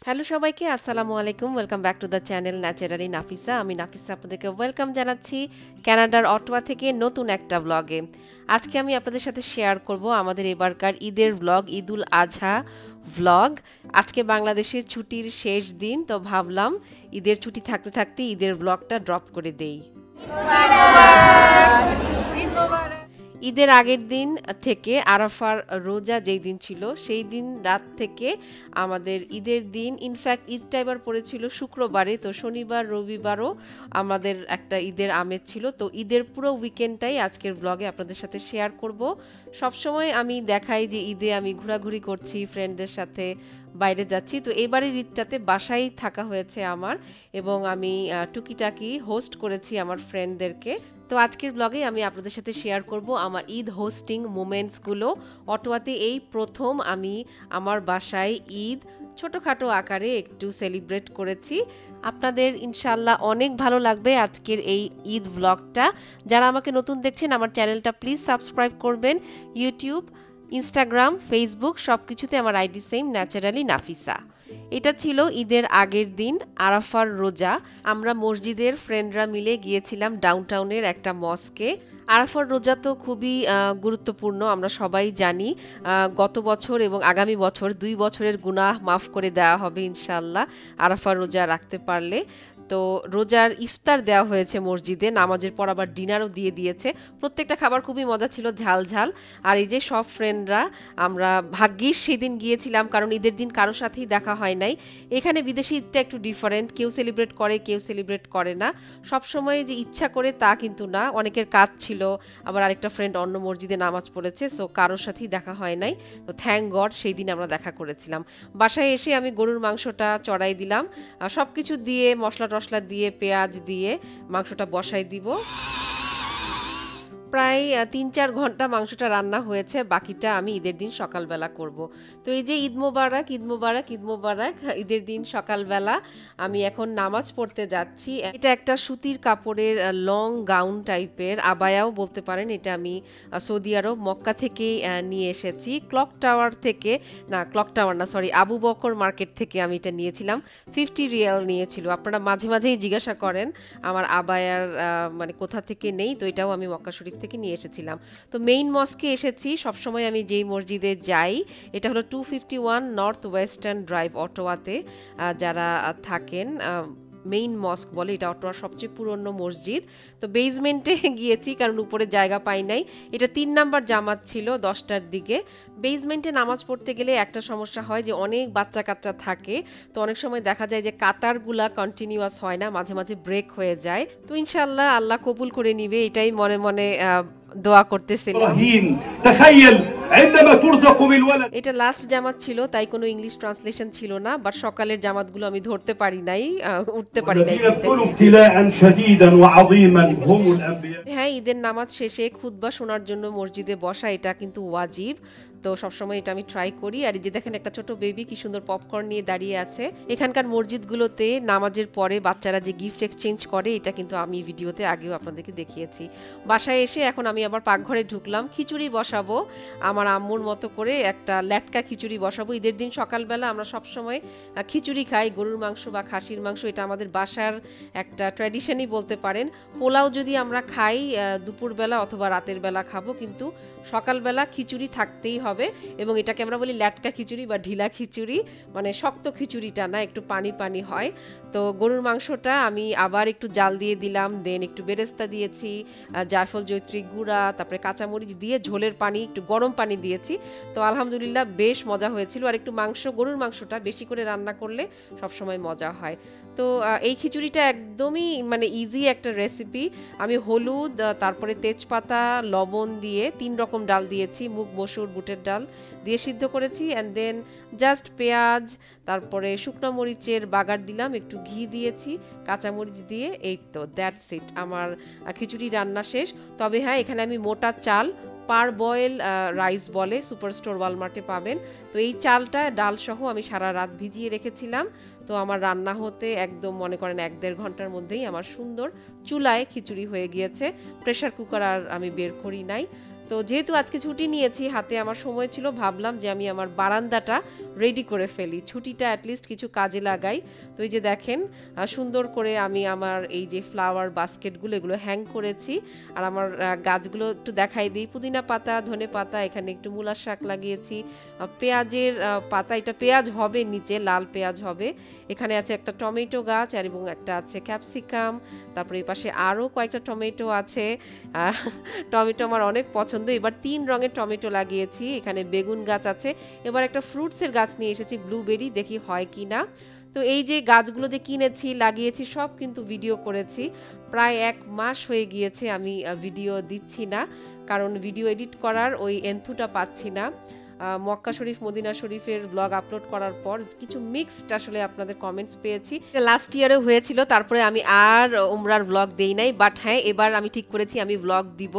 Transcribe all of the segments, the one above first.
Hello সবাইকে, আসসালামু আলাইকুম। Welcome back to the channel naturally Nafisa. আমি নাফিসা আপনাদেরকে ওয়েলকাম জানাচ্ছি কানাডার অটোয়া থেকে নতুন একটা ব্লগে। আজকে আমি আপনাদের সাথে শেয়ার করব আমাদের এবারকার ঈদের ব্লগ, ঈদুল আজহা ব্লগ। আজকে বাংলাদেশের ছুটির শেষ দিন, তো ভাবলাম ঈদের ছুটি থাকতে থাকতে ঈদের ব্লগটা ড্রপ করে দেই। ঈদের আগের দিন থেকে আরাফার রোজা যেই দিন ছিল সেই দিন রাত থেকে আমাদের ঈদের দিন, ইনফ্যাক্ট ঈদটা এবার পড়েছিল শুক্রবারে, তো শনিবার রবিবারও আমাদের একটা ঈদের আমেজ ছিল। তো ঈদের পুরো উইকেন্ডটাই আজকের ব্লগে আপনাদের সাথে শেয়ার করব। সবসময় আমি দেখাই যে ঈদে আমি ঘোরাঘুরি করছি, ফ্রেন্ডদের সাথে বাইরে যাচ্ছি। তো এবারের ঈদটাতে বাসায় থাকা হয়েছে আমার, এবং আমি টুকিটাকি হোস্ট করেছি আমার ফ্রেন্ডদেরকে। তো আজকের ব্লগে আমি আপনাদের সাথে শেয়ার করব আমার ঈদ হোস্টিং মোমেন্টসগুলো। অটোয়াতে এই প্রথম আমি আমার বাসায় ঈদ ছোটোখাটো আকারে একটু সেলিব্রেট করেছি। আপনাদের ইনশাল্লাহ অনেক ভালো লাগবে আজকের এই ঈদ ব্লগটা। যারা আমাকে নতুন দেখছেন আমার চ্যানেলটা প্লিজ সাবস্ক্রাইব করবেন। ইউটিউব, ইনস্টাগ্রাম, ফেসবুক সব কিছুতে আমার আইডি সেম, ন্যাচারালি নাফিসা। এটা ছিল ঈদের আগের দিন, আরাফার রোজা। আমরা মসজিদের ফ্রেন্ডরা মিলে গিয়েছিলাম ডাউনটাউনের একটা মস্কে। আরাফার রোজা তো খুবই গুরুত্বপূর্ণ, আমরা সবাই জানি। গত বছর এবং আগামী বছর 2 বছরের গুনাহ মাফ করে দেওয়া হবে ইনশাল্লাহ আরাফার রোজা রাখতে পারলে। তো রোজার ইফতার দেওয়া হয়েছে মসজিদে, নামাজের পর আবার ডিনারও দিয়ে দিয়েছে। প্রত্যেকটা খাবার খুবই মজা ছিল, ঝাল ঝাল। আর এই যে সব ফ্রেন্ডরা, আমরা ভাগ্যিস সেদিন গিয়েছিলাম, কারণ ঈদের দিন কারোর সাথেই দেখা হয় নাই। এখানে বিদেশি ঈদটা একটু ডিফারেন্ট, কেউ সেলিব্রেট করে কেউ সেলিব্রেট করে না। সব সময় যে ইচ্ছা করে তা কিন্তু না, অনেকের কাজ ছিল, আবার আরেকটা ফ্রেন্ড অন্য মসজিদে নামাজ পড়েছে, সো কারোর সাথেই দেখা হয় নাই। তো থ্যাংক গড সেই দিন আমরা দেখা করেছিলাম। বাসায় এসে আমি গরুর মাংসটা চড়াই দিলাম, সব কিছু দিয়ে মশলা টশলা দিয়ে পেঁয়াজ দিয়ে মাংসটা বসাই দিব। প্রায় 3-4 ঘন্টা মাংসটা রান্না হয়েছে, বাকিটা আমি ঈদের দিন সকালবেলা করব। তো এই যে ঈদ মোবারক, ঈদ মোবারক, ঈদ মোবারক। ঈদের দিন সকালবেলা আমি এখন নামাজ পড়তে যাচ্ছি। এটা একটা সুতির কাপড়ের লং গাউন টাইপের, আবায়াও বলতে পারেন। এটা আমি সৌদি আরব মক্কা থেকে নিয়ে এসেছি, ক্লক টাওয়ার থেকে, না ক্লক টাওয়ার না, সরি, আবু বকর মার্কেট থেকে আমি এটা নিয়েছিলাম। 50 রিয়াল নিয়েছিল। আপনারা মাঝে মাঝেই জিজ্ঞাসা করেন আমার আবায়ার মানে কোথা থেকে নেই, তো এটাও আমি মক্কা শরীফ থেকে নিয়ে এসেছিলাম। তো মেইন মস্কে এসেছি। সবসময় আমি যেই মসজিদে যাই, এটা হলো 251 নর্থ ওয়েস্টার্ন ড্রাইভ, অটোয়াতে যারা থাকেন মেইন মস্ক বলে। এটা অটোয়ার সবচেয়ে পুরনো মসজিদ। তো বেসমেন্টে গিয়েছি কারণ উপরে জায়গা পাই নাই। এটা 3 নাম্বার জামাত ছিল 10টার দিকে। বেসমেন্টে নামাজ পড়তে গেলে একটা সমস্যা হয় যে অনেক বাচ্চা কাচ্চা থাকে, তো অনেক সময় দেখা যায় যে কাতারগুলা কন্টিনিউয়াস হয় না, মাঝে মাঝে ব্রেক হয়ে যায়। তো ইনশাল্লাহ আল্লাহ কবুল করে নিবে, এটাই মনে মনে দোয়া করতেছিলাম। এটা লাস্ট জামাত ছিল, তাই কোনো ইংলিশ ট্রান্সলেশন ছিল না, বাট সকালের জামাতগুলো আমি ধরতে পারি নাই, উঠতে পারি নাই। হ্যাঁ, ঈদের নামাজ শেষে খুতবা শোনার জন্য মসজিদে বসা এটা কিন্তু ওয়াজিব। তো সবসময় এটা আমি ট্রাই করি। আর এই যে দেখেন একটা ছোট বেবি কি সুন্দর পপকর্ন নিয়ে দাঁড়িয়ে আছে। এখানকার মসজিদগুলোতে নামাজের পরে বাচ্চারা যে গিফট এক্সচেঞ্জ করে, এটা কিন্তু আমি ভিডিওতে আগেও আপনাদেরকে দেখিয়েছি। বাসায় এসে এখন আমি আবার পাকঘরে ঢুকলাম, খিচুড়ি বসাবো। আমার আম্মুর মতো করে একটা ল্যাটকা খিচুড়ি বসাবো। ঈদের দিন সকালবেলা আমরা সবসময় খিচুড়ি খাই, গরুর মাংস বা খাসির মাংস, এটা আমাদের বাসার একটা ট্র্যাডিশনই বলতে পারেন। পোলাও যদি আমরা খাই দুপুরবেলা অথবা রাতের বেলা খাবো, কিন্তু সকালবেলা খিচুড়ি থাকতেই হবে। এবং এটাকে আমরা বলি ল্যাটকা খিচুড়ি বা ঢিলা খিচুড়ি, মানে শক্ত খিচুড়িটা না, একটু পানি পানি হয়। তো গরুর মাংসটা আমি আবার একটু জাল দিয়ে দিলাম, দেন একটু বেরেস্তা দিয়েছি, জায়ফল জয়ত্রী গুঁড়া, তারপরে কাঁচামরিচ দিয়ে ঝোলের পানি, একটু গরম পানি দিয়েছি। তো আলহামদুলিল্লাহ বেশ মজা হয়েছিল। আর একটু গরুর মাংসটা বেশি করে রান্না করলে সবসময় মজা হয়। তো এই খিচুড়িটা একদমই মানে ইজি একটা রেসিপি। আমি হলুদ, তারপরে তেজপাতা, লবণ দিয়ে 3 রকম ডাল দিয়েছি, মুগ, মসুর, বুটের ডাল দিয়ে সিদ্ধ করেছি। অ্যান্ড দেন জাস্ট পেঁয়াজ, তারপরে শুকনো মরিচের বাগার দিলাম, একটু ঘি দিয়েছি, কাঁচামরিচ দিয়ে, এই তো দ্যাটস ইট, আমার খিচুড়ি রান্না শেষ। তবে হ্যাঁ, এখানে আমি মোটা চাল, পার বয়েল রাইস বলে, সুপার স্টোর ওয়ালমার্টে পাবেন। তো এই চালটা ডাল সহ আমি সারা রাত ভিজিয়ে রেখেছিলাম। তো আমার রান্না হতে একদম মনে করেন 1-1.5 ঘন্টার মধ্যেই আমার সুন্দর চুলায় খিচুড়ি হয়ে গিয়েছে। প্রেসার কুকার আর আমি বের করি নাই। তো যেহেতু আজকে ছুটি নিয়েছি, হাতে আমার সময় ছিল, ভাবলাম যে আমি আমার বারান্দাটা রেডি করে ফেলি, ছুটিটা অ্যাটলিস্ট কিছু কাজে লাগাই। তো এই যে দেখেন সুন্দর করে আমি আমার এই যে ফ্লাওয়ার বাস্কেটগুলো এগুলো হ্যাং করেছি। আর আমার গাছগুলো একটু দেখাই দিই, পুদিনা পাতা, ধনে পাতা, এখানে একটু মূলার শাক লাগিয়েছি, পেঁয়াজের পাতা, এটা পেঁয়াজ হবে নিচে, লাল পেঁয়াজ হবে। এখানে আছে একটা টমেটো গাছ আর এবং একটা আছে ক্যাপসিকাম, তারপরে এই পাশে আরও কয়েকটা টমেটো আছে। টমেটো আমার অনেক পছন্দ, এবার 3 রঙের টমেটো লাগিয়েছি। এখানে বেগুন গাছ আছে, এবার একটা ফ্রুটসের গাছ নিয়ে এসেছি, ব্লুবেরি, দেখি হয় কি না। তো এই যে গাছগুলো যে কিনেছি লাগিয়েছি সব কিন্তু ভিডিও করেছি, প্রায় 1 মাস হয়ে গিয়েছে আমি ভিডিও দিচ্ছি না, কারণ ভিডিও এডিট করার ওই এন্থুটা পাচ্ছি না। মক্কা শরীফ মদিনা শরীফের ব্লগ আপলোড করার পর কিছু মিক্সড আসলে আপনাদের কমেন্টস পেয়েছি, লাস্ট ইয়ারে হয়েছিল, তারপরে আমি আর উমরার ব্লগ দেই নাই। বাট হ্যাঁ, এবার আমি ঠিক করেছি আমি ব্লগ দিব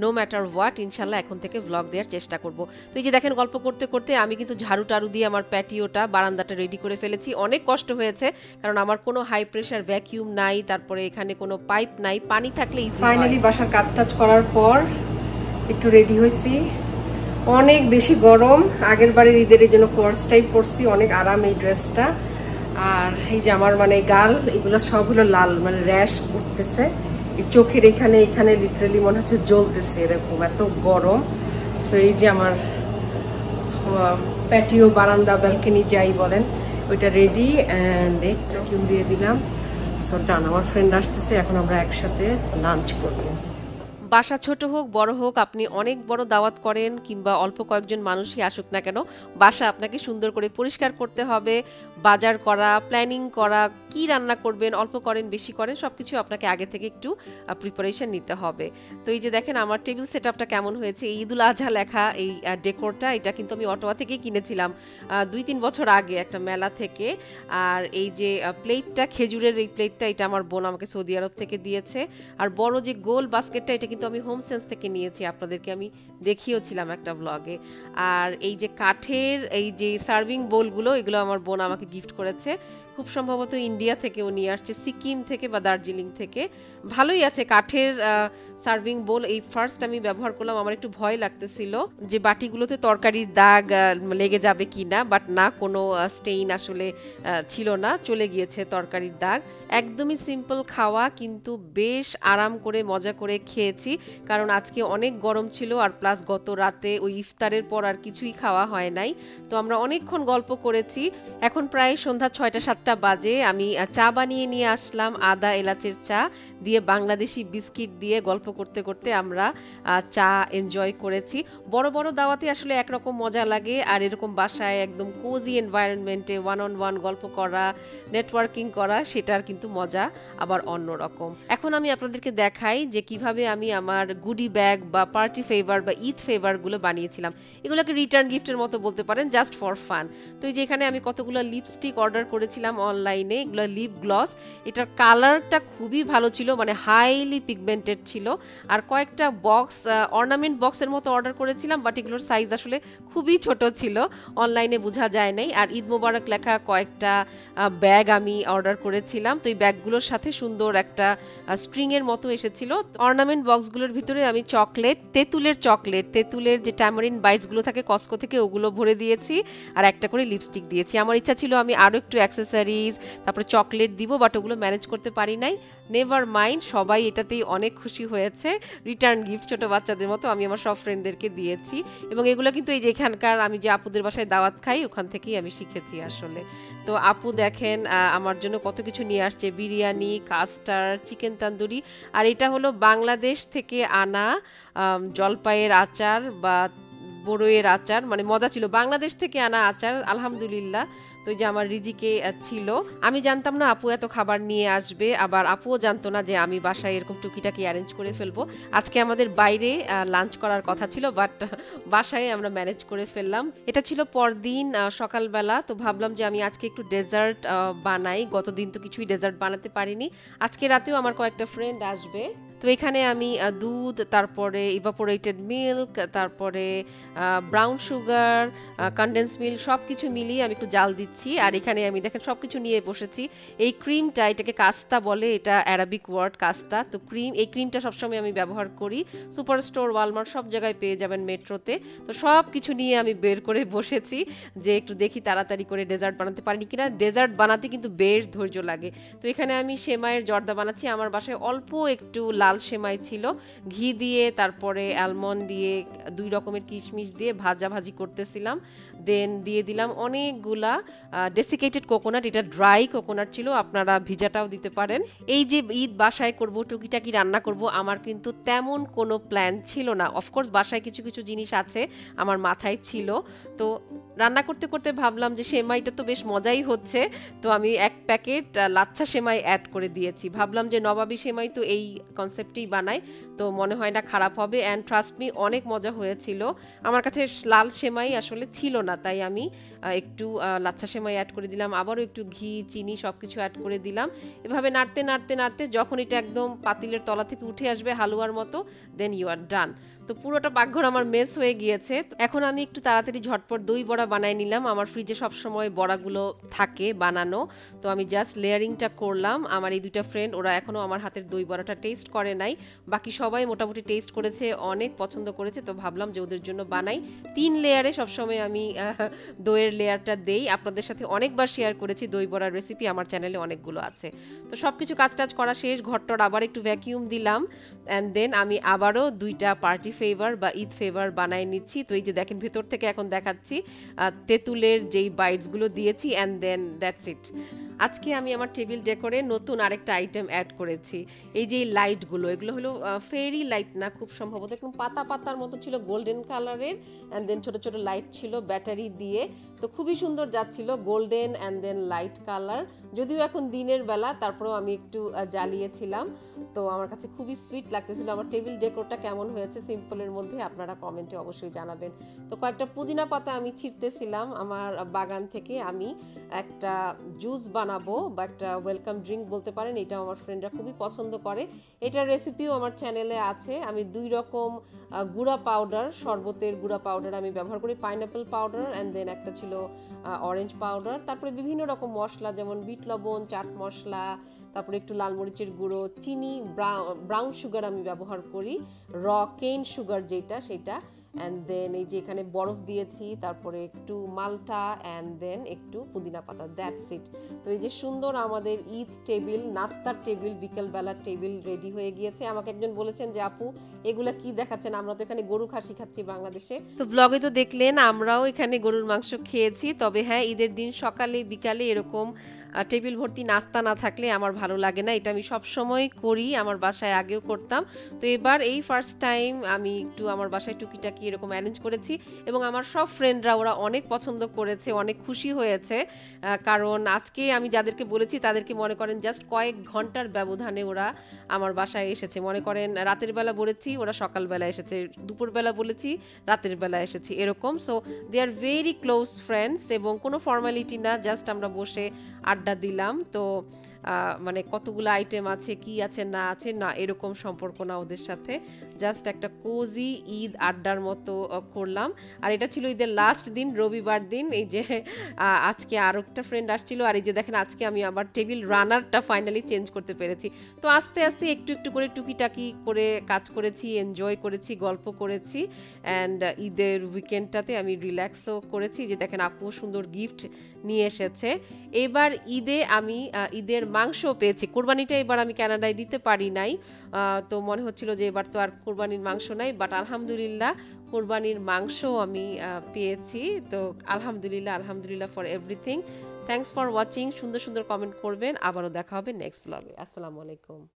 নো ম্যাটার হোয়াট, ইনশাল্লাহ এখন থেকে ব্লগ দেওয়ার চেষ্টা করব। তো এই যে দেখেন গল্প করতে করতে আমি কিন্তু ঝাড়ু টাড়ু দিয়ে আমার প্যাটিওটা বারান্দাটা রেডি করে ফেলেছি। অনেক কষ্ট হয়েছে, কারণ আমার কোনো হাই প্রেশার ভ্যাকিউম নাই, তারপরে এখানে কোনো পাইপ নাই, পানি থাকলে ফাইনালি বাসার কাজ টাজ করার পর একটু রেডি হয়েছি। অনেক বেশি গরম, আগের বারের ঈদের এই জন্য কোর্সটাই পরছি, অনেক আরাম এই ড্রেসটা। আর এই যে আমার মানে গাল এগুলো সব হলো লাল, মানে র্যাশ উঠতেছে, এই চোখের এখানে এখানে লিটারালি মনে হচ্ছে জ্বলতেছে, এরকম এত গরম। সো এই যে আমার প্যাটিও, বারান্দা, ব্যালকনি যাই বলেন, ওইটা রেডি। অ্যান্ড ভ্যাকিউম দিয়ে দিলাম। সো ডান, আমার ফ্রেন্ড আসতেছে, এখন আমরা একসাথে লাঞ্চ করবো। বাসা ছোট হোক বড় হোক, আপনি অনেক বড় দাওয়াত করেন কিংবা অল্প কয়েকজন মানুষই আসুক না কেন, বাসা আপনাকে সুন্দর করে পরিষ্কার করতে হবে, বাজার করা, প্ল্যানিং করা, কি রান্না করবেন, অল্প করেন বেশি করেন সবকিছু আপনাকে আগে থেকে একটু প্রিপারেশন নিতে হবে। তো এই যে দেখেন আমার টেবিল সেটআপটা কেমন হয়েছে, এই ঈদুল আজহা লেখা এই ডেকোরটা, এটা কিন্তু আমি অটোয়া থেকে কিনেছিলাম 2-3 বছর আগে একটা মেলা থেকে। আর এই যে প্লেটটা, খেজুরের এই প্লেটটা, এটা আমার বোন আমাকে সৌদি আরব থেকে দিয়েছে। আর বড় যে গোল বাস্কেটটা, এটা কিন্তু আমি হোম সেন্স থেকে নিয়েছি, আপনাদেরকে আমি দেখিয়েছিলাম একটা ব্লগে। আর এই যে কাঠের এই যে সার্ভিং বোলগুলো, এগুলো আমার বোন আমাকে গিফট করেছে, খুব সম্ভবত ইন্ডিয়া থেকেও নিয়ে আসছে, সিকিম থেকে বা দার্জিলিং থেকে। ভালোই আছে কাঠের সার্ভিং বোল। এই ফার্স্ট আমি ব্যবহার করলাম, আমার একটু ভয় লাগতেছিল যে বাটিগুলোতে তরকারির দাগ লেগে যাবে কি না, বাট না, কোনো স্টেইন আসলে ছিল না, চলে গিয়েছে তরকারির দাগ। একদমই সিম্পল খাওয়া, কিন্তু বেশ আরাম করে মজা করে খেয়েছি, কারণ আজকে অনেক গরম ছিল, আর প্লাস গত রাতে ওই ইফতারের পর আর কিছুই খাওয়া হয় নাই। তো আমরা অনেকক্ষণ গল্প করেছি। এখন প্রায় সন্ধ্যা 6টা-7টা বাজে। আমি চা বানিয়ে নিয়ে আসলাম, আদা এলাচের চা দিয়ে, বাংলাদেশি বিস্কিট দিয়ে, গল্প করতে করতে আমরা চা এনজয় করেছি। বড় বড় দাওয়াতে আসলে একরকম মজা লাগে, আর এরকম বাসায় একদম কোজি এনভায়রনমেন্টে 1-on-1 গল্প করা, নেটওয়ার্কিং করা, সেটার কিন্তু মজা আবার অন্যরকম। এখন আমি আপনাদেরকে দেখাই যে কিভাবে আমি আমার গুডি ব্যাগ বা পার্টি ফেভার বা ঈদ ফেভারগুলো বানিয়েছিলাম। এগুলোকে রিটার্ন গিফটের মতো বলতে পারেন, জাস্ট ফর ফান। তো এই যে এখানে আমি কতগুলো লিপস্টিক অর্ডার করেছিলাম অনলাইনে, এগুলো লিপ গ্লস, এটার কালারটা খুবই ভালো ছিল, মানে হাইলি পিগমেন্টেড ছিল। আর কয়েকটা বক্স, অর্নামেন্ট বক্সের মতো অর্ডার করেছিলাম, বাট এগুলোর সাইজ আসলে খুবই ছোট ছিল, অনলাইনে বোঝা যায় নাই। আর ঈদ মোবারক লেখা কয়েকটা ব্যাগ আমি অর্ডার করেছিলাম, তো এই ব্যাগগুলোর সাথে সুন্দর একটা স্ট্রিং এর মতো এসেছিল। অর্নামেন্ট বক্সগুলোর ভিতরে আমি চকলেট, তেঁতুলের যে ট্যামারিন বাইটসগুলো থাকে কসকো থেকে, ওগুলো ভরে দিয়েছি, আর একটা করে লিপস্টিক দিয়েছি। আমার ইচ্ছা ছিল আমি আরও একটু অ্যাক্সেসরিজ, তারপরে চকলেট দিব, বাট ওগুলো ম্যানেজ করতে পারি নাই। নেভার মাইন্ড, সবাই এটাতেই অনেক খুশি হয়েছে। রিটার্ন গিফট ছোট বাচ্চাদের মতো আমি আমার সব ফ্রেন্ডদেরকে দিয়েছি, এবং এগুলো কিন্তু এই যে এখানকার আমি যে আপুদের বাসায় দাওয়াত খাই ওখান থেকেই আমি শিখেছি আসলে। তো আপু দেখেন আমার জন্য কত কিছু নিয়ে আসছে, বিরিয়ানি, কাস্টার্ড, চিকেন তান্দুরি, আর এটা হলো বাংলাদেশ থেকে আনা জলপাইয়ের আচার বা বড়ইয়ের আচার, মানে মজা ছিল, বাংলাদেশ থেকে আনা আচার, আলহামদুলিল্লাহ। তো এই যে আমার রিজিকে ছিল, আমি জানতাম না আপু এত খাবার নিয়ে আসবে, আবার আপুও জানতো না যে আমি বাসায় এরকম টুকিটাকি অ্যারেঞ্জ করে ফেলবো। আজকে আমাদের বাইরে লাঞ্চ করার কথা ছিল, বাট বাসায় আমরা ম্যানেজ করে ফেললাম। এটা ছিল পরদিন সকালবেলা, তো ভাবলাম যে আমি আজকে একটু ডেজার্ট বানাই, গতদিন তো কিছুই ডেজার্ট বানাতে পারিনি। আজকে রাতেও আমার কয়েকটা ফ্রেন্ড আসবে, তো এখানে আমি দুধ, তারপরে ইভাপোরেটেড মিল্ক, তারপরে ব্রাউন সুগার, কনডেন্স মিল্ক সব কিছু মিলিয়ে আমি একটু জাল দিচ্ছি। আর এখানে আমি দেখেন সব কিছু নিয়ে বসেছি। এই ক্রিমটা, এটাকে কাস্তা বলে, এটা অ্যারাবিক ওয়ার্ড কাস্তা। তো এই ক্রিমটা সবসময় আমি ব্যবহার করি। সুপার স্টোর, ওয়ালমার্ট সব জায়গায় পেয়ে যাবেন, মেট্রোতে। তো সব কিছু নিয়ে আমি বের করে বসেছি যে একটু দেখি তাড়াতাড়ি করে ডেজার্ট বানাতে পারিনি কিনা। ডেজার্ট বানাতে কিন্তু বেশ ধৈর্য লাগে। তো এখানে আমি সেমাইয়ের জর্দা বানাচ্ছি। আমার বাসায় অল্প একটু লাল সেমাই ছিল, ঘি দিয়ে, তারপরে অ্যালমন্ড দিয়ে, 2 রকমের কিশমিশ দিয়ে ভাজাভাজি করতেছিলাম। দেন দিয়ে দিলাম অনেকগুলা ডেসিকেটেড কোকোনাট। এটা ড্রাই কোকোনাট ছিল, আপনারা ভিজাটাও দিতে পারেন। এই যে ঈদ বাসায় করব, টুকিটাকি রান্না করব, আমার কিন্তু তেমন কোনো প্ল্যান ছিল না। অফকোর্স বাসায় কিছু কিছু জিনিস আছে, আমার মাথায় ছিল। তো রান্না করতে করতে ভাবলাম যে সেমাইটা তো বেশ মজাই হচ্ছে, তো আমি 1 প্যাকেট লাচ্ছা সেমাই অ্যাড করে দিয়েছি। ভাবলাম যে নবাবী সেমাই তো এই কনসেপ্টেই বানাই, তো মনে হয় না খারাপ হবে। অ্যান্ড ট্রাস্ট মি, অনেক মজা হয়েছিল। আমার কাছে লাল সেমাই আসলে ছিল না, তাই আমি একটু লাচ্ছা সেমাই অ্যাড করে দিলাম। আবারও একটু ঘি, চিনি সব কিছু অ্যাড করে দিলাম। এভাবে নাড়তে নাড়তে নাড়তে যখন এটা একদম পাতিলের তলা থেকে উঠে আসবে হালুয়ার মতো, দেন ইউ আর ডান। তো পুরোটা পাকঘর আমার মেস হয়ে গিয়েছে। এখন আমি একটু তাড়াতাড়ি ঝটপট দই বড়া বানায় নিলাম। আমার ফ্রিজে সবসময় বড়াগুলো থাকে বানানো, তো আমি জাস্ট লেয়ারিংটা করলাম। আমার এই 2টা ফ্রেন্ড, ওরা এখনও আমার হাতের দই বড়াটা টেস্ট করে নাই। বাকি সবাই মোটামুটি টেস্ট করেছে, অনেক পছন্দ করেছে। তো ভাবলাম যে ওদের জন্য বানাই। 3 লেয়ারে সবসময় আমি দইয়ের লেয়ারটা দেই। আপনাদের সাথে অনেকবার শেয়ার করেছি দই বড়ার রেসিপি, আমার চ্যানেলে অনেকগুলো আছে। তো সব কিছু কাজ টাজ করা শেষ, ঘরটর আবার একটু ভ্যাকিউম দিলাম। অ্যান্ড দেন আমি আবারও 2টা পার্টি ফেভার বা ঈদ ফেভার বানাই নিচ্ছি। তো এই যে দেখেন, ভেতর থেকে এখন দেখাচ্ছি তেঁতুলের যেই বাইটসগুলো দিয়েছি। And then that's it. আজকে আমি আমার টেবিল ডেকোরে নতুন আরেকটা আইটেম অ্যাড করেছি। এই যে লাইটগুলো, এগুলো হলো ফেরি লাইট না, খুব সম্ভবত একদম পাতা পাতার মতো ছিল, গোল্ডেন কালারের। অ্যান্ড দেন ছোট ছোট লাইট ছিল ব্যাটারি দিয়ে। তো খুবই সুন্দর যাচ্ছিল, golden and then light colour. যদিও এখন দিনের বেলা, তারপরেও আমি একটু জ্বালিয়েছিলাম। তো আমার কাছে খুবই সুইট লাগতেছিল। আমার টেবিল ডেকোরটা কেমন হয়েছে সিম্পলের মধ্যে আপনারা কমেন্টে অবশ্যই জানাবেন। তো কয়েকটা পুদিনা পাতা আমি ছিঁড়তেছিলাম আমার বাগান থেকে। আমি একটা জুস বানাবো বা একটা ওয়েলকাম ড্রিঙ্ক বলতে পারেন, এটা আমার ফ্রেন্ডরা খুবই পছন্দ করে। এটার রেসিপিও আমার চ্যানেলে আছে। আমি 2 রকম গুঁড়া পাউডার, শরবতের গুঁড়া পাউডার আমি ব্যবহার করি, পাইনাপেল পাউডার অ্যান্ড দেন একটা ছিল অরেঞ্জ পাউডার। তারপরে বিভিন্ন রকম মশলা, যেমন বিট লবণ, চাট মশলা, তারপরে একটু লাল মরিচের গুঁড়ো, চিনি, ব্রাউন সুগার আমি ব্যবহার করি, র কেন সুগার যেটা, সেটা। অ্যান্ড দেন এই যে এখানে বরফ দিয়েছি, তারপরে একটু মাল্টা অ্যান্ড দেন একটু পুদিনা পাতা, দ্যাটস ইট। তো এই যে সুন্দর আমাদের ঈদ টেবিল, নাস্তার টেবিল, বিকেলবেলার টেবিল রেডি হয়ে গিয়েছে। আমাকে একজন বলেছেন যে আপু এগুলা কি দেখাচ্ছেন, আমরা তো এখানে গরু খাসি খাচ্ছি বাংলাদেশে। তো ব্লগে তো দেখলেন আমরাও এখানে গরুর মাংস খেয়েছি। তবে হ্যাঁ, ঈদের দিন সকালে বিকালে এরকম টেবিল ভর্তি নাস্তা না থাকলে আমার ভালো লাগে না। এটা আমি সব সময় করি, আমার বাসায় আগেও করতাম। তো এবার এই ফার্স্ট টাইম আমি একটু আমার বাসায় টুকিটাকি এরকম অ্যারেঞ্জ করেছি, এবং আমার সব ফ্রেন্ডরা ওরা অনেক পছন্দ করেছে, অনেক খুশি হয়েছে। কারণ আজকে আমি যাদেরকে বলেছি তাদেরকে মনে করেন জাস্ট কয়েক ঘন্টার ব্যবধানে ওরা আমার বাসায় এসেছে। মনে করেন রাতের বেলা বলেছি, ওরা সকালবেলা এসেছে, দুপুরবেলা বলেছি, রাতের বেলা এসেছি, এরকম। So they are very close friends, এবং কোনো ফর্মালিটি না, জাস্ট আমরা বসে আড্ডা দিলাম। তো মানে কতগুলো আইটেম আছে, কি আছে না আছে না, এরকম সম্পর্ক না ওদের সাথে, জাস্ট একটা কোজি ঈদ আড্ডার মতো করলাম। আর এটা ছিল ঈদের লাস্ট দিন, রবিবার দিন। এই যে আজকে আরও একটা ফ্রেন্ড আসছিল, আর এই যে দেখেন আজকে আমি আবার টেবিল রানারটা ফাইনালি চেঞ্জ করতে পেরেছি। তো আস্তে আস্তে একটু একটু করে টুকিটাকি করে কাজ করেছি, এনজয় করেছি, গল্প করেছি। অ্যান্ড ঈদের উইকেন্ডটাতে আমি রিল্যাক্সও করেছি। যে দেখেন আপু সুন্দর গিফট নিয়ে এসেছে। এবার ঈদে আমি ঈদের মাংস পেয়েছি। কোরবানিটা এবার আমি কানাডায় দিতে পারি নাই, তো মনে হচ্ছিল যে এবার তো আর কোরবানির মাংস নাই, বাট আলহামদুলিল্লাহ কোরবানির মাংস আমি পেয়েছি। তো আলহামদুলিল্লাহ, আলহামদুলিল্লাহ for everything. Thanks for watching. সুন্দর সুন্দর কমেন্ট করবেন। আবারও দেখা হবে নেক্সট ব্লগে। আসসালামু আলাইকুম।